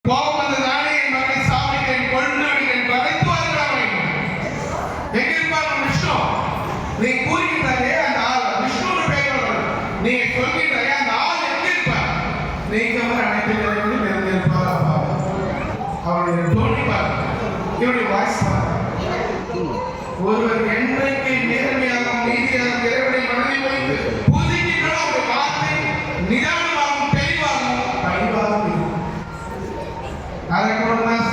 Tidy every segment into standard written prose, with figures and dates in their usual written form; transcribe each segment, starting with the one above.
கோபம் வந்ததானே என் மகனை சாப்பிட்டேன், கொண்டு விடுகிறேன், வதைத்துவார்கள் அவனை. எங்க இருப்பான் விஷ்ணு? நீ கூறுகின்றாயே அந்த ஆள் விஷ்ணு பெயர், நீ சொல்கின்றாயே அந்த ஆள் எங்க இருப்பார்? நீங்க அனைத்து நிறைந்திருப்பார். அவருடைய தோணி பார், இவருடைய வாய்ஸ் பார். ஒருவர் என்றைக்கு நேர்மையாக நீதியாக இறைவனை மனதில் வைத்து பூஜிக்கின்றோ அவருடைய வார்த்தை நிதானமாகவும் தெளிவாகவும் பணிவாகவும். அதை கூட தான்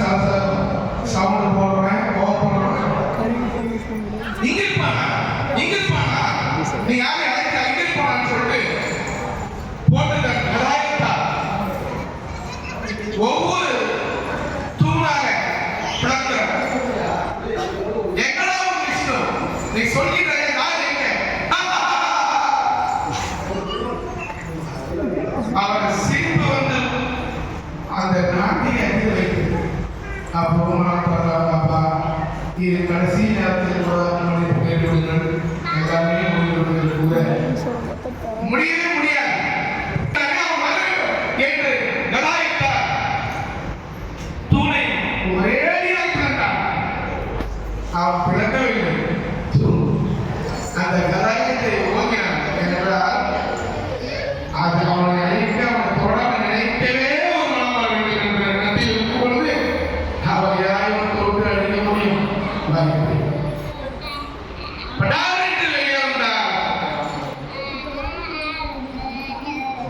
சவுண்ட் போடுறேன், இங்க இருப்பானா இங்க இருப்பானா, நீ யாரை அழைக்க இங்க இருப்பானான்னு சொல்லிட்டு போட்டுட்டாங்க. ஒவ்வொரு தூணாக பிளக்கிற எங்கடா விஷ்ணு, நீ சொல்கிற நான் எங்க? அவர் சிரிப்பு வந்து அந்த நாட்டை அறிய வைக்கிறது. அப்போ அப்பா இது கடைசி நேரத்தில் கேட்டுவிடுங்கள், எல்லாமே முடிவுகள் கூட முடியவே முடியாது என்று கதாயிட்டார். தூணை ஒரே பிளந்தார். அவன் பிளக்கவில்லை, அந்த கதாயத்தை ஓங்கினான். என்றால் அது அவனை அழிக்க, அவனை தொடர நினைக்கவே ஒரு மனமாக வேண்டும் என்ற எண்ணத்தில் இருக்கும் பொழுது அவர் யாரும் தொட்டு அழிக்க முடியும். படாரென்று வெளியே வந்தார்.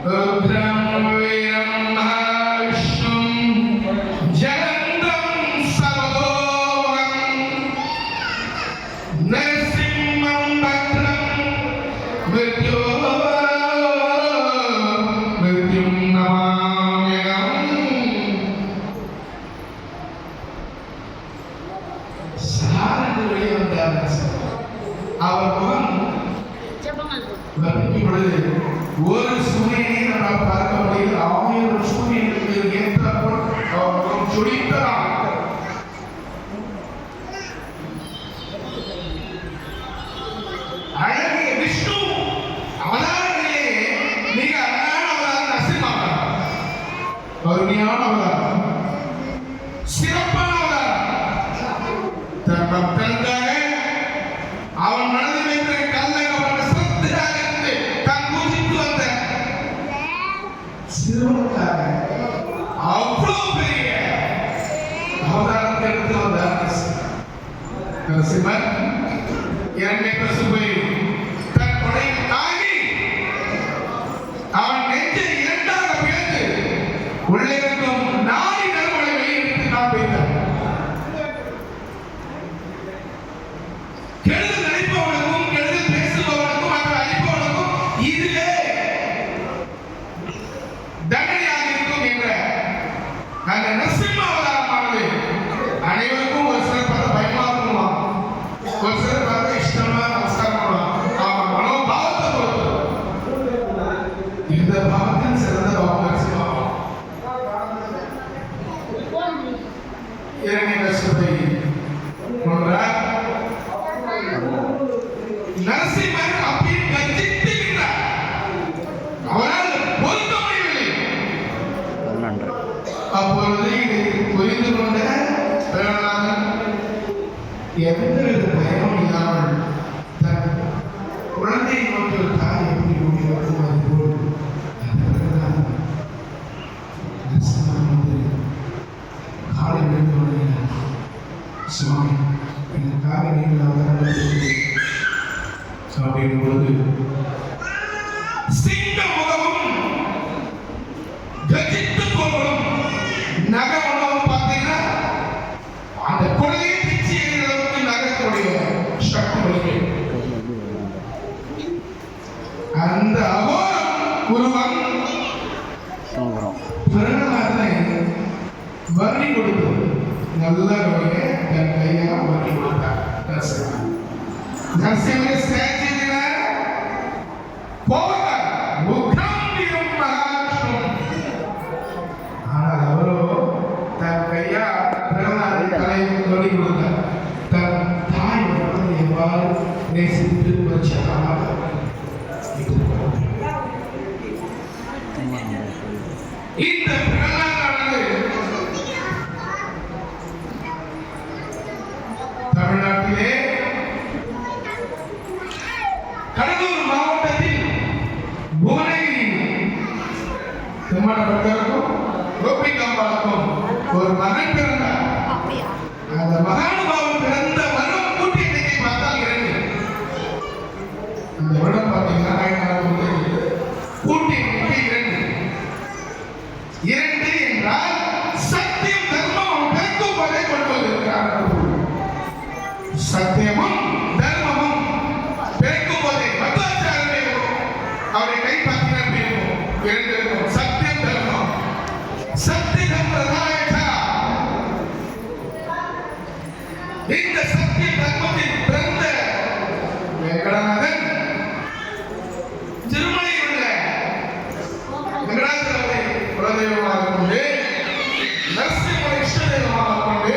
ருத்ரம் வீரம் மகாவிஷ்ணும் ஜகந்தம் சர்வோகம் நரசிம்மம் பத்ரம் மிருத்யும் நமாம்யகம். சாரண்டு வெளியே வந்தார். அவர் முகம் ஒரு சூரியனை நம்மால் பார்க்க முடியும். 1000 சூரியனுக்கு ஏற்ற அவர் முகம் சுடித்தான். அழகிய விஷ்ணு அவதாரங்களிலே மிக அழகான அவதாரம் நரசிம்ம அவதாரம். கருணையான அவதாரம், சிறப்பான அவதாரம். தன் பக்தனுக்காக அவன் மனதில் வைக்கிற கல்லை அவன் சிறந்ததாக இருந்து தான் பூஜித்து வந்த சிறுவனுக்காக அவ்வளவு பெரிய அவதாரத்தை எடுத்து வந்தார் நரசிம்மர். இரண்டை பசுபை தன் கொடையில் தாங்கி அவன் நெஞ்சை இரண்டாக பிளந்து உள்ளே இருக்கும் நாடி நறுமலை வெளியெடுத்து காண்பித்தார். கெடுதல் நினைப்பவனுக்கும் கெடுதல் பேசுபவனுக்கும் அவர் அழிப்பவனுக்கும் இதிலே தண்டனையாக இருக்கும் என்ற அந்த நரசிம்ம அவதாரமானது அனைவருக்கும் ஒரு சிறப்பான பயமாக இருக்குமா, ஒரு சிறப்பாக இஷ்டமா நமஸ்காரம் பண்ணுவான். அவன் மனோபாவத்தை பொறுத்து இந்த பாவத்தின் சிறந்த பாவம் நரசிம்மாவும். இரண்டை நரசிம்மரை கொன்றார். நரசிம்மர் அப்படியே கர்ஜித்துகிறார். அவரால் பொறுக்க முடியவில்லை. அப்பொழுது இதை புரிந்து கொண்ட பிரகலாதன் எந்தவித பயமும் இல்லாமல் தன் குழந்தையை நோக்கி ஒரு தாய் எப்படி ஓடி வருமோ அதுபோல் அந்த பிரகலாதன் நரசிம்மர் வந்து காலை விழுந்து கொள்கிறார். சுவாமி எனக்காக நீங்கள் அவதாரம் சாப்பிடும் பொழுது சிங்க முகமும் கஜித்து போகும் நகை உணவும் பார்த்தீங்கன்னா அந்த கொலையை பிச்சு அளவுக்கு நகைக்கூடிய சக்தி வருது. அந்த அகோரம் உருவம் பிரகலாதனை வர்ணி கொடுத்தது. நல்ல வழியை தன் கையால் வர்ணி கொடுத்தார் நரசிம்மர். நரசிம்மர் ஸ்டாச்சுல போவார் முகாம்பியம் மகாவிஷ்ணு. ஆனால் அவரோ தன் கையா பிரகலாதனை தலையை வர்ணி கொடுத்தார். தன் தாய் வந்து எவ்வாறு நேசித்து வச்சாராக இந்த பிரகலாதனானது ஒரு மகன் பிறந்தார். அந்த மகானுபாவன் பிறந்த வருடம் கூட்டி எண்ணிக்கை பார்த்தால் 2. அந்த வருடம் பார்த்தீங்கன்னா கூட்டி எண்ணிக்கை 2. 2 என்றால் சத்தியம் தர்மம் பிறக்கும் போதே கொண்டு வந்திருக்கிறார். சத்தியமும் தர்மமும் பிறக்கும் போதே மத்வாச்சாரியரை அவரை கை பார்த்தீங்கன்னா இருக்கும் 2 இருக்கும். சத்தியம் தர்மம் சத்திய தர்மராயதா. இந்த சத்திய தர்மத்தில் பிறந்த வெங்கடநாதன் திருமலையில் உள்ள வெங்கடாச்சலத்தை குலதெய்வமாக கொண்டு, நரசிம்மனை இஷ்ட தெய்வமாக கொண்டு,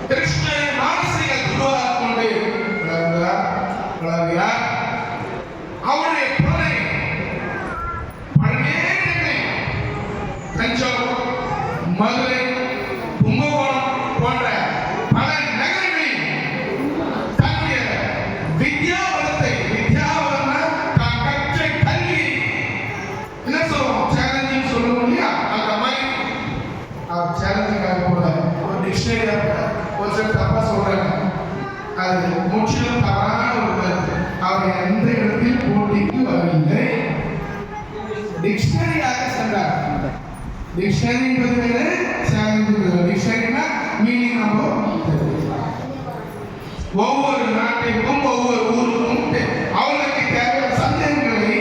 கிருஷ்ணனை மானசீக குருவாக கொண்டு வளர்கிறார். அவருடைய புலனை பல்வேறு தஞ்சாவூர், மதுரை, கும்பகோணம் போன்ற பல நகரங்களில் தன்னுடைய வித்யாவரத்தை தான் கற்ற கல்வி என்ன சொல்லுவோம், சேலஞ்சிங் சொல்லுவோம் இல்லையா, அந்த மாதிரி அவர் சேலஞ்சுக்காக போல ஒரு டிக்ஷனரி ஒரு சில தப்பா சொல்றாங்க. அது முற்றிலும் தவறான ஒரு கருத்து. அவர் எந்த இடத்தில் போட்டிக்கு வரவில்லை, டிக்ஷனரியாக சென்றார். டிக்ஷனரி என்பது வேறு, சேலஞ்சு. டிக்ஷனரினா மீனிங் நம்ம ஒவ்வொரு நாட்டிற்கும் ஒவ்வொரு ஊருக்கும் அவர்களுக்கு தேவையான சந்தேகங்களை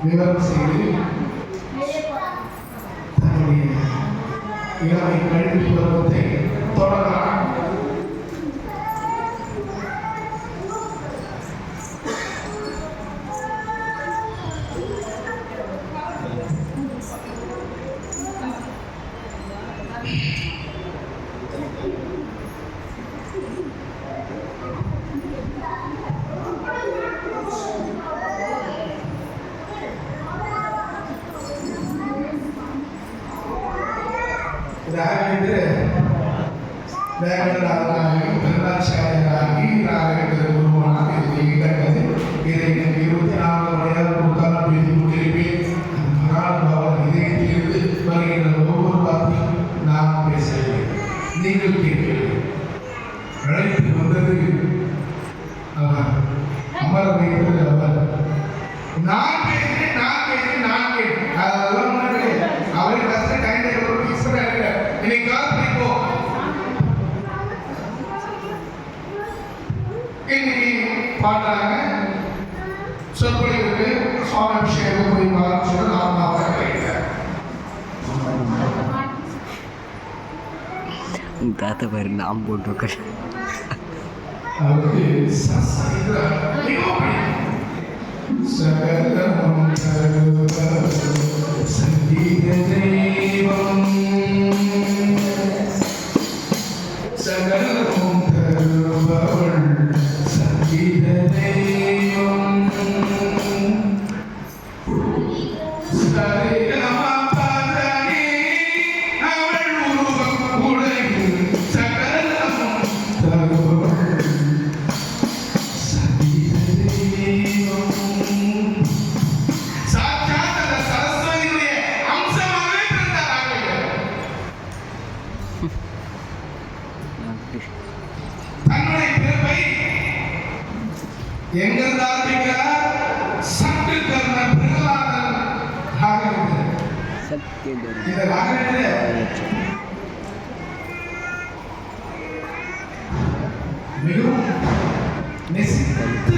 விவரம் செய்து தன்னுடைய இளமை கல்வி பருவத்தை தொடரலாம். வேங்கடராஜனாகி பிரதாச்சாரியராகி ராகவேந்திர குருவானாக இதை 24 மணியால் கொடுத்தாலும் பேசி கொண்டிருப்பேன். மகானுபாவன் இதயத்திலிருந்து வருகின்ற ஒவ்வொரு வார்த்தையும் நாம் பேசுகிறேன், நீங்கள் கேட்கிறீர்கள். அழைத்து வந்தது அவர், அமர வைத்தது அவர். நான் பேசுகிறேன் அதெல்லாம் அவரை கஷ்ட கைண்டை இன்னைக்கு காத்திருப்போம். இன்னைக்கு பாடுறாங்க சொற்பொழிவுக்கு சுவாமி அபிஷேகம் போய் பார்க்க சொல்லி நான் தாத்தா பேர் நாம் போட்டு அவருக்கு சகலம் சங்கீத தெய்வம் சகலம் தருபவள் சங்கீத தெய்வம் எங்கிருந்து ஆரம்பிக்கிறார்? சட்டு கர்ணன் பிரகலாதன் ராகவேந்திரன். இந்த ராகவேந்திரன் மிகவும் நெசித்து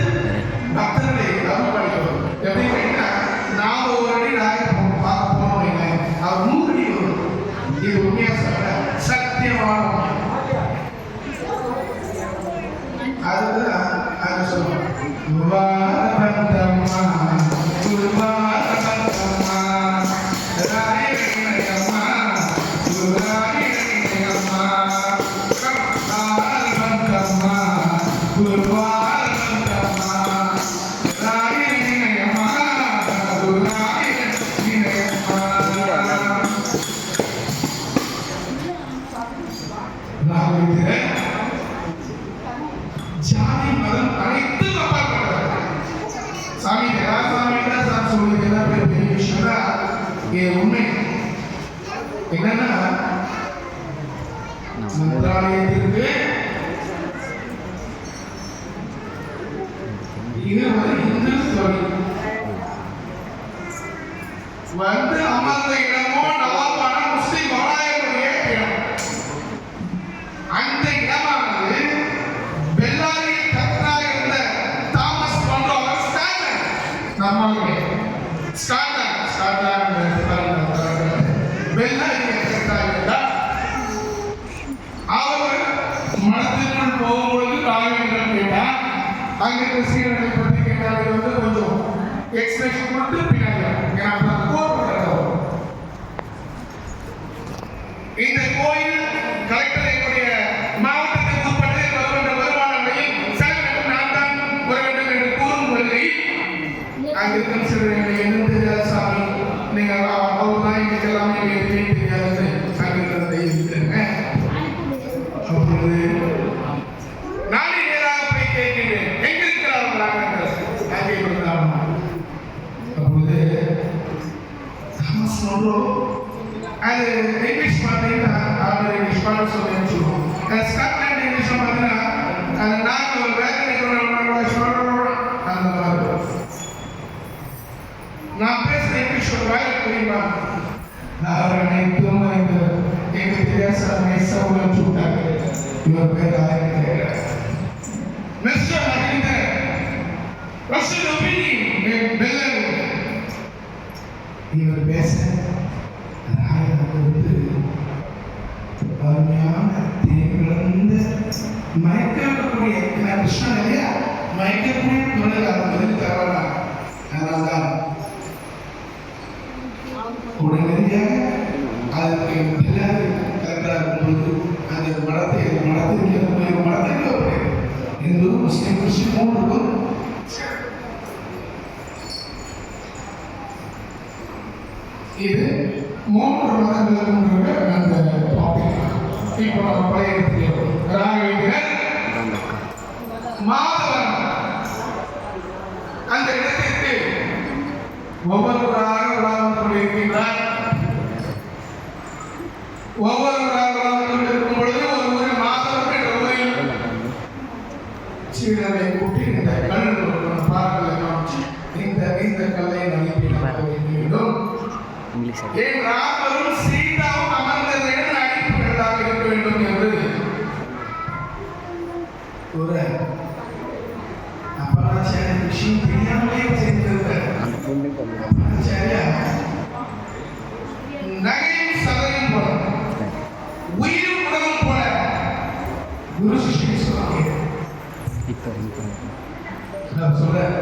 பக்தர்களை கவனிப்போம். எப்படி கேட்டா, நாம ஒரு அடி நாயகம் பார்க்க போனோம், அவர் 100 அடி வரும். இது உண்மையா சொல்ற சத்தியமான அதுதான் அது சொல்லுவோம். குருவாரபந்தம்மா குருவாரபந்தம்மா ராயணயம்மா குருராயணயம்மா குருவாரபந்தம்மா குருவாரபந்தம்மா ராயணயம்மா குருராயணயம்மா. ராகவேந்திரன் ஜாதி மதம் அனைத்தும் அப்பாற்பட்டவர். சாமி சாமி சொல்லுறது பெரிய விஷயம் தான். இது உண்மை. என்னன்னா நம்ம மந்திராலயத்திற்கு இது ஒரு இந்து ஸ்டோரி. வந்து அமர்ந்த இடமோ நவாபான முஸ்லிம் மலாயனுடைய இடம். அந்த இடமானது பெல்லாரியில் கர்த்தராக இருந்த தாமஸ் மன்றோ அவர் நம்மளுடைய பெல்லாரியில் கர்த்தராக இருந்தார். அவர் மனத்திற்குள் போகும்பொழுது ராகவேந்திரன் கேட்டார். அங்கிருந்து சீரனை பற்றி கேட்டால் வந்து கொஞ்சம் எக்ஸ்பிரஷன் கொடுத்து பின்னாடி ஏன்னா கோபப்படுறோம். இந்த கோயில் கலெக்டர் எங்களுடைய மாவட்டத்திற்கு உட்பட்டு வருகின்ற வருமானங்களையும் செலவினம் நான் தான் வர வேண்டும் என்று கூறும் வருகை அங்கிருக்கும் சிறுவர்களை என்ன தெரியாத சாமி நீங்கள் அவர் தான் எங்களுக்கு எல்லாமே தெரியாது சங்கத்தை இருக்கிறேங்க. அப்பொழுது நானே நேராக போய் கேட்கிறேன், எங்க இருக்கிறார்களாக அங்கே இருந்தார்கள். அப்பொழுது தாமஸ் மன்றோ அது இங்கிலீஷ் பார்த்தீங்கன்னா அவர் இங்கிலீஷ் பாட சொல்லி சொல்லுவோம். ஸ்காட்லாண்ட் இங்கிலீஷ் பார்த்தீங்கன்னா அது நாங்கள் ஒரு வேலை அந்த மாதிரி நான் பேசுகிற இங்கிலீஷ் ஒரு வாய்ப்பு புரியுமா? நான் அனைத்தும் எங்களுக்கு தெரியாத சவுண்ட் சுட்டாங்க. இவர் பேர் ஆயிருக்கிறார் மிஸ்டர் மகேந்திரன் இவர் பேச அருமையான தேர்ந்த மயக்கக்கூடிய கிருஷ்ணன் இல்லையா மயக்கக்கூடிய குரல் அதை பதில் தரலாம். அதனால்தான் உடனடியாக அதற்கு எல்லாரும் கலந்தாகும் பொழுது அந்த மடத்திற்கு இந்து முஸ்லிம் கிறிஸ்டின் மூன்றுக்கும் இது மூன்று மதங்களுக்கும் அந்த டாபிக். இப்போ நம்ம பழைய ராகவேந்திரன் மாதவன் அந்த இடத்திற்கு ஒவ்வொருவராக வளர்ந்து கொண்டிருக்கின்றார். ஒவ்வொருவராக வளர்ந்து கொண்டிருக்கும் பொழுது ஒரு முறை மாதவன் என்ற ஊரில் சீடரை கூட்டி இந்த கல் பார்க்கலை காமிச்சு இந்த கல்லை அனுப்பினார் வேண்டும். என் ராமரும் சீதாவும் அமர்ந்ததிடம் அடிப்புகளாக இருக்க வேண்டும் என்று ஒரு அப்பராச்சாரிய விஷயம் தெரியாமலே செய்திருந்தார். நகையும் சதையும் போல உயிரும் உடலும் போல குரு சிஷ்யன் சொல்லுவாங்க. சொல்றேன்